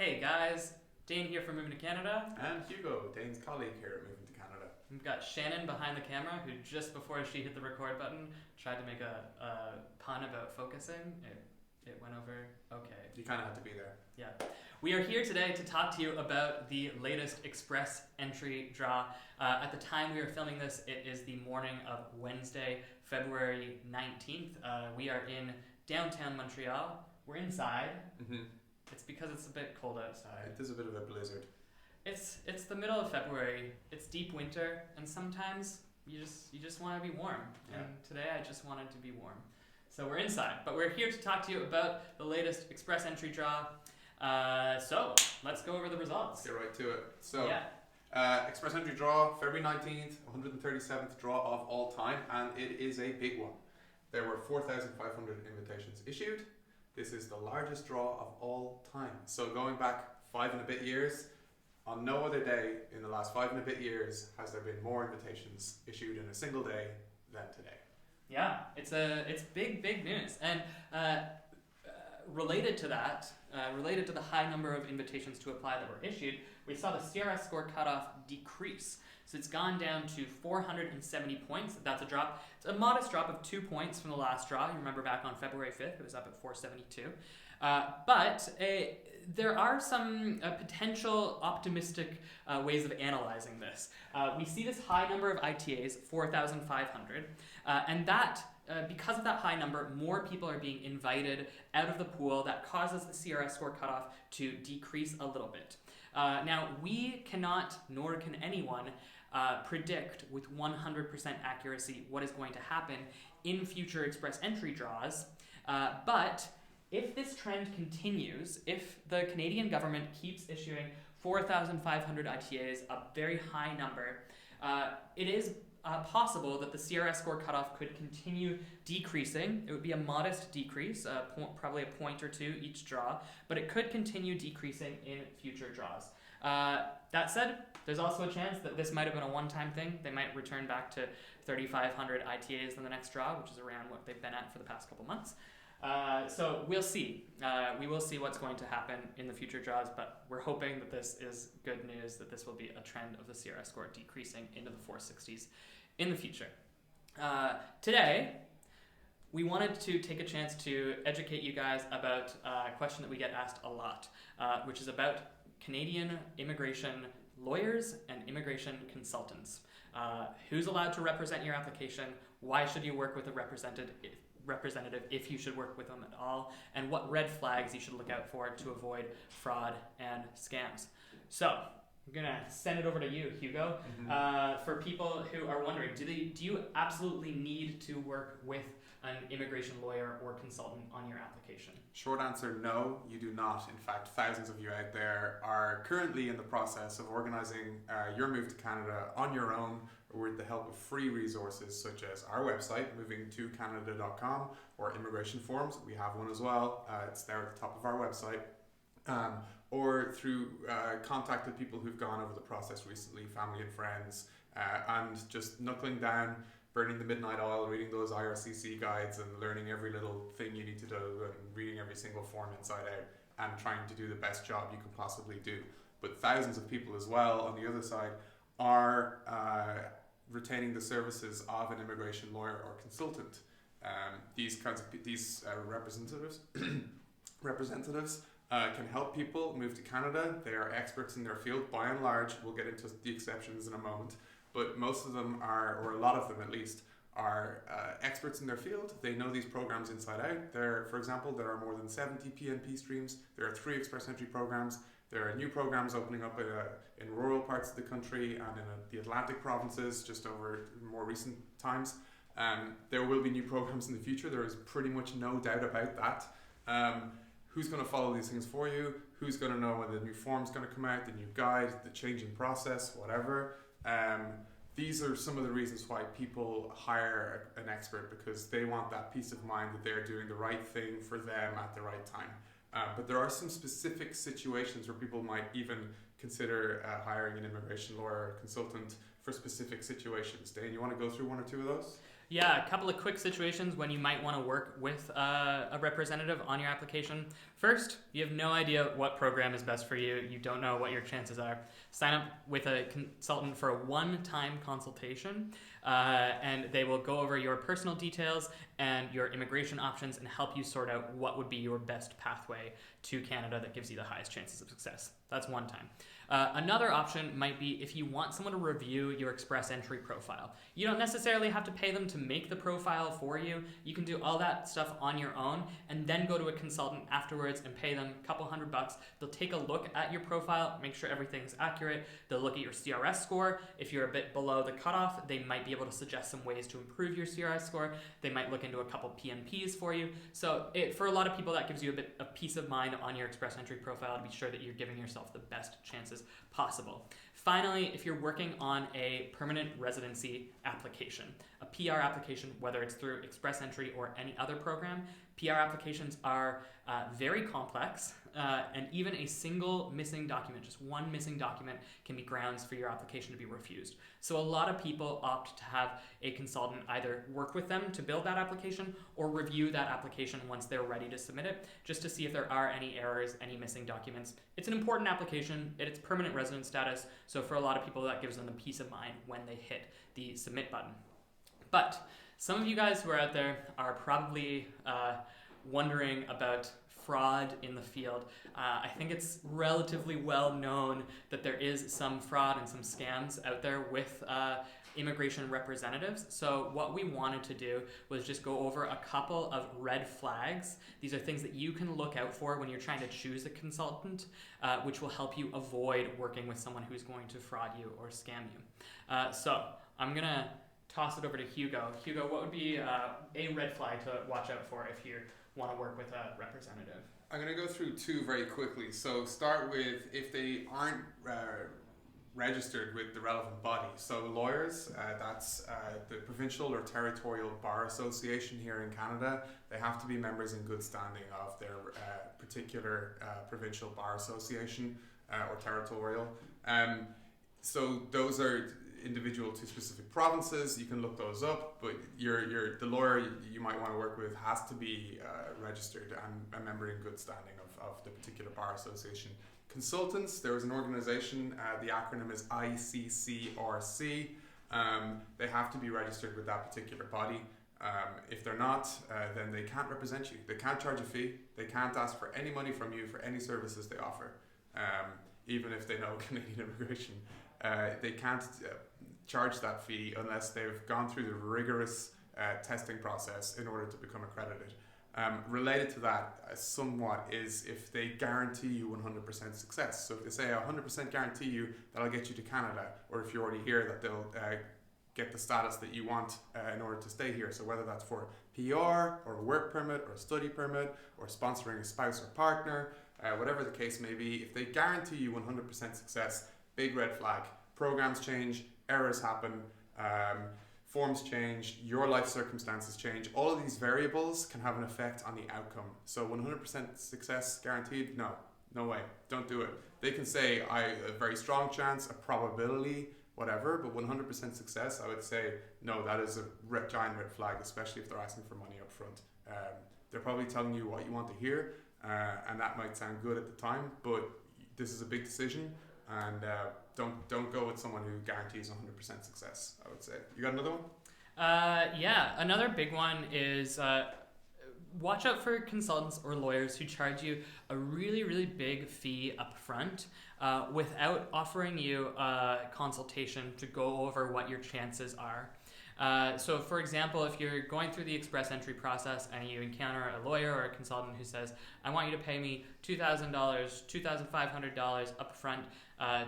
Hey guys, Dane here from Moving to Canada. And Hugo, Dane's colleague here at Moving to Canada. We've got Shannon behind the camera who just before she hit the record button tried to make a pun about focusing. It went over okay. You kind of had to be there. Yeah. We are here today to talk to you about the latest Express entry draw. At the time we are filming this, it is the morning of Wednesday, February 19th. We are in downtown Montreal. We're inside. Mm-hmm. It's because it's a bit cold outside. It is a bit of a blizzard. It's the middle of February. It's deep winter, and sometimes you just want to be warm. Yeah. And today I just wanted to be warm. So we're inside, but we're here to talk to you about the latest Express entry draw. So let's go over the results. Let's get right to it. So, yeah. Express entry draw, February 19th, 137th draw of all time, and it is a big one. There were 4,500 invitations issued. This is the largest draw of all time. So going back 5 and a bit years, on no other day in the last 5 and a bit years has there been more invitations issued in a single day than today. Yeah, it's big news, and related to that, related to the high number of invitations to apply that were issued, we saw the CRS score cutoff decrease. So it's gone down to 470 points. That's a drop. It's a modest drop of 2 points from the last draw. You remember back on February 5th, it was up at 472. But there are some potential optimistic ways of analyzing this. We see this high number of ITAs, 4,500, and that because of that high number, more people are being invited out of the pool. That causes the CRS score cutoff to decrease a little bit. Now, we cannot, nor can anyone, predict with 100% accuracy what is going to happen in future Express entry draws, but if this trend continues, if the Canadian government keeps issuing 4,500 ITAs, a very high number, it is possible that the CRS score cutoff could continue decreasing. It would be a modest decrease, probably a point or two each draw, but it could continue decreasing in future draws. That said, there's also a chance that this might have been a one-time thing. They might return back to 3,500 ITAs in the next draw, which is around what they've been at for the past couple months. So we'll see. We will see what's going to happen in the future draws, but we're hoping that this is good news, that this will be a trend of the CRS score decreasing into the 460s in the future. Today, we wanted to take a chance to educate you guys about a question that we get asked a lot, which is about Canadian immigration lawyers and immigration consultants. Who's allowed to represent your application? Why should you work with a representative if you should work with them at all, and what red flags you should look out for to avoid fraud and scams. So I'm gonna send it over to you, Hugo. Mm-hmm. For people who are wondering, do you absolutely need to work with an immigration lawyer or consultant on your application? Short answer, no, you do not. In fact, thousands of you out there are currently in the process of organising your move to Canada on your own, or with the help of free resources such as our website, movingtocanada.com, or immigration forms. We have one as well. It's there at the top of our website. Or through contacted people who've gone over the process recently, family and friends, and just knuckling down, burning the midnight oil, reading those IRCC guides and learning every little thing you need to do and reading every single form inside out and trying to do the best job you can possibly do. But thousands of people as well on the other side are retaining the services of an immigration lawyer or consultant. These representatives can help people move to Canada. They are experts in their field by and large. We'll get into the exceptions in a moment. But most of them are, or a lot of them at least, are experts in their field. They know these programs inside out. For example, there are more than 70 PNP streams. There are 3 Express entry programs. There are new programs opening up in rural parts of the country and in the Atlantic provinces just over more recent times. There will be new programs in the future. There is pretty much no doubt about that. Who's going to follow these things for you? Who's going to know when the new form's going to come out, the new guide, the changing process, whatever. These are some of the reasons why people hire an expert, because they want that peace of mind that they're doing the right thing for them at the right time. But there are some specific situations where people might even consider hiring an immigration lawyer or consultant for specific situations. Dane, you want to go through one or two of those? Yeah, a couple of quick situations when you might want to work with a representative on your application. First, you have no idea what program is best for you. You don't know what your chances are. Sign up with a consultant for a one-time consultation, and they will go over your personal details and your immigration options and help you sort out what would be your best pathway to Canada that gives you the highest chances of success. That's one time. Another option might be if you want someone to review your express entry profile. You don't necessarily have to pay them to make the profile for you. You can do all that stuff on your own and then go to a consultant afterwards and pay them a couple $100. They'll take a look at your profile, make sure everything's accurate. They'll look at your CRS score. If you're a bit below the cutoff, they might be able to suggest some ways to improve your CRS score. They might look into a couple PNPs for you. So for a lot of people, that gives you a bit of peace of mind on your express entry profile to be sure that you're giving yourself the best chances possible. Finally, if you're working on a permanent residency application, a PR application, whether it's through Express Entry or any other program, PR applications are very complex, and even a single missing document, just one missing document, can be grounds for your application to be refused. So a lot of people opt to have a consultant either work with them to build that application or review that application once they're ready to submit it, just to see if there are any errors, any missing documents. It's an important application, it's permanent resident status, so for a lot of people that gives them the peace of mind when they hit the submit button. But some of you guys who are out there are probably wondering about fraud in the field. I think it's relatively well known that there is some fraud and some scams out there with immigration representatives. So what we wanted to do was just go over a couple of red flags. These are things that you can look out for when you're trying to choose a consultant, which will help you avoid working with someone who's going to fraud you or scam you. So I'm going to toss it over to Hugo. Hugo, what would be a red flag to watch out for if you want to work with a representative? I'm going to go through two very quickly. So start with if they aren't registered with the relevant body. So lawyers, that's the Provincial or Territorial Bar Association here in Canada. They have to be members in good standing of their particular provincial bar association or territorial. So those are individual to specific provinces. You can look those up, but the lawyer you might want to work with has to be registered and a member in good standing of the particular bar association. Consultants, there is an organization, the acronym is ICCRC. They have to be registered with that particular body. If they're not, then they can't represent you. They can't charge a fee. They can't ask for any money from you for any services they offer, even if they know Canadian immigration. They can't charge that fee unless they've gone through the rigorous testing process in order to become accredited. Related to that somewhat is if they guarantee you 100% success. So if they say 100% guarantee you that I'll get you to Canada, or if you're already here that they'll get the status that you want in order to stay here. So whether that's for PR or a work permit or a study permit or sponsoring a spouse or partner, whatever the case may be, if they guarantee you 100% success, big red flag. Programs change, errors happen, forms change, your life circumstances change. All of these variables can have an effect on the outcome. So 100% success guaranteed? No way. Don't do it. They can say a very strong chance, a probability, whatever, but 100% success, I would say, no, that is a giant red flag, especially if they're asking for money up front. They're probably telling you what you want to hear, and that might sound good at the time, but this is a big decision, and don't go with someone who guarantees 100% success, I would say. You got another one? Yeah, another big one is watch out for consultants or lawyers who charge you a really, really big fee up front without offering you a consultation to go over what your chances are. So for example, if you're going through the express entry process and you encounter a lawyer or a consultant who says, I want you to pay me $2,000, $2,500 up front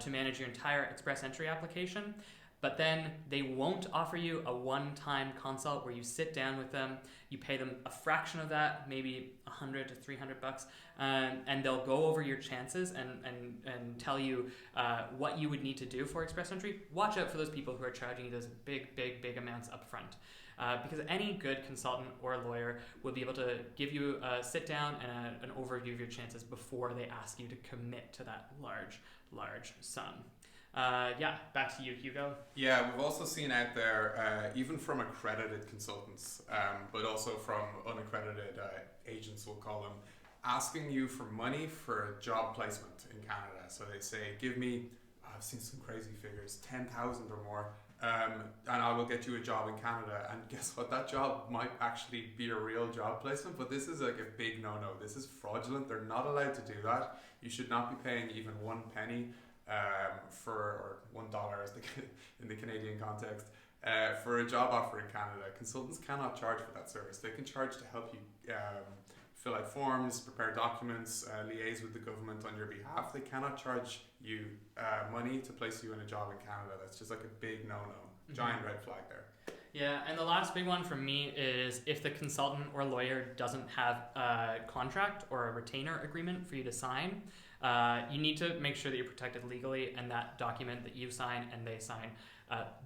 to manage your entire express entry application, but then they won't offer you a one-time consult where you sit down with them, you pay them a fraction of that, maybe $100 to $300, and they'll go over your chances and tell you what you would need to do for express entry. Watch out for those people who are charging you those big amounts up front. Because any good consultant or lawyer will be able to give you a sit down and an overview of your chances before they ask you to commit to that large sum. Yeah, back to you, Hugo. Yeah, we've also seen out there, even from accredited consultants, but also from unaccredited agents, we'll call them, asking you for money for a job placement in Canada. So they say, give me, I've seen some crazy figures, 10,000 or more, and I will get you a job in Canada. And guess what? That job might actually be a real job placement, but this is like a big no-no. This is fraudulent. They're not allowed to do that. You should not be paying even 1 penny or $1 as in the Canadian context for a job offer in Canada. Consultants cannot charge for that service. They can charge to help you fill out forms, prepare documents, liaise with the government on your behalf. They cannot charge you money to place you in a job in Canada. That's just like a big no-no, giant red flag there. Yeah, and the last big one for me is if the consultant or lawyer doesn't have a contract or a retainer agreement for you to sign, you need to make sure that you're protected legally, and that document that you sign and they sign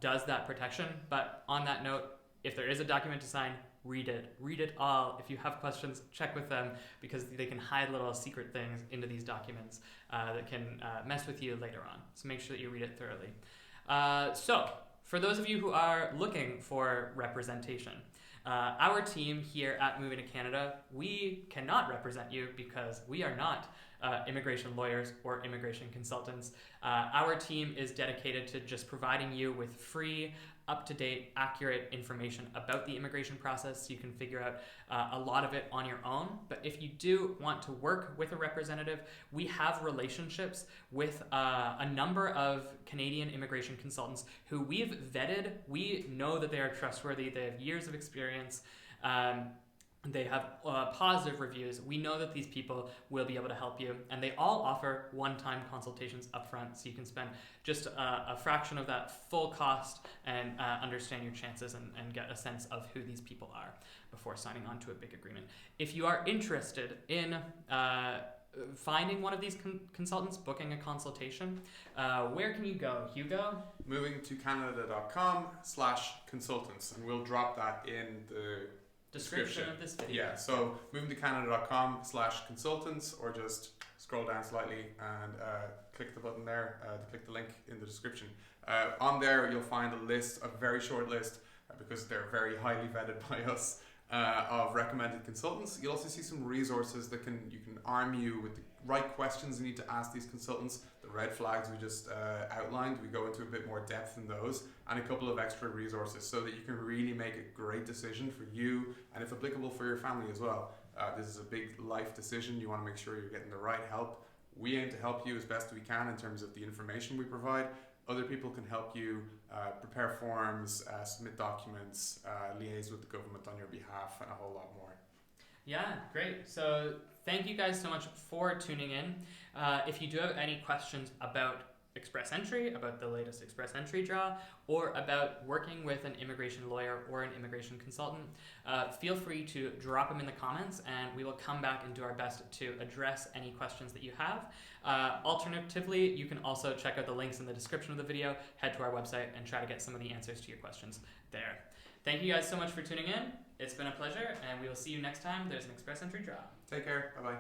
does that protection. But on that note, if there is a document to sign, read it all. If you have questions, check with them, because they can hide little secret things into these documents that can mess with you later on. So make sure that you read it thoroughly. So for those of you who are looking for representation, our team here at Moving to Canada, we cannot represent you because we are not immigration lawyers or immigration consultants. Our team is dedicated to just providing you with free, up-to-date, accurate information about the immigration process, so you can figure out a lot of it on your own. But if you do want to work with a representative, we have relationships with a number of Canadian immigration consultants who we've vetted. We know that they are trustworthy. They have years of experience. They have positive reviews. We know that these people will be able to help you, and they all offer one-time consultations upfront, so you can spend just a fraction of that full cost and understand your chances and get a sense of who these people are before signing on to a big agreement. If you are interested in finding one of these consultants, booking a consultation, where can you go, Hugo? movingtocanada.com/consultants, and we'll drop that in the description of this video. Yeah, so movingtocanada.com/consultants, or just scroll down slightly and click the button there, click the link in the description. On there, you'll find a list, a very short list, because they're very highly vetted by us, of recommended consultants. You'll also see some resources that you can arm you with the right questions you need to ask these consultants. The red flags we just outlined, we go into a bit more depth in those, and a couple of extra resources so that you can really make a great decision for you, and if applicable for your family as well. This is a big life decision. You want to make sure you're getting the right help. We aim to help you as best we can in terms of the information we provide. Other people can help you prepare forms, submit documents, liaise with the government on your behalf, and a whole lot more. Yeah, great. So thank you guys so much for tuning in. If you do have any questions about Express Entry, about the latest Express Entry draw, or about working with an immigration lawyer or an immigration consultant, feel free to drop them in the comments, and we will come back and do our best to address any questions that you have. Alternatively, you can also check out the links in the description of the video, head to our website, and try to get some of the answers to your questions there. Thank you guys so much for tuning in. It's been a pleasure, and we will see you next time there's an Express Entry draw. Take care. Bye-bye.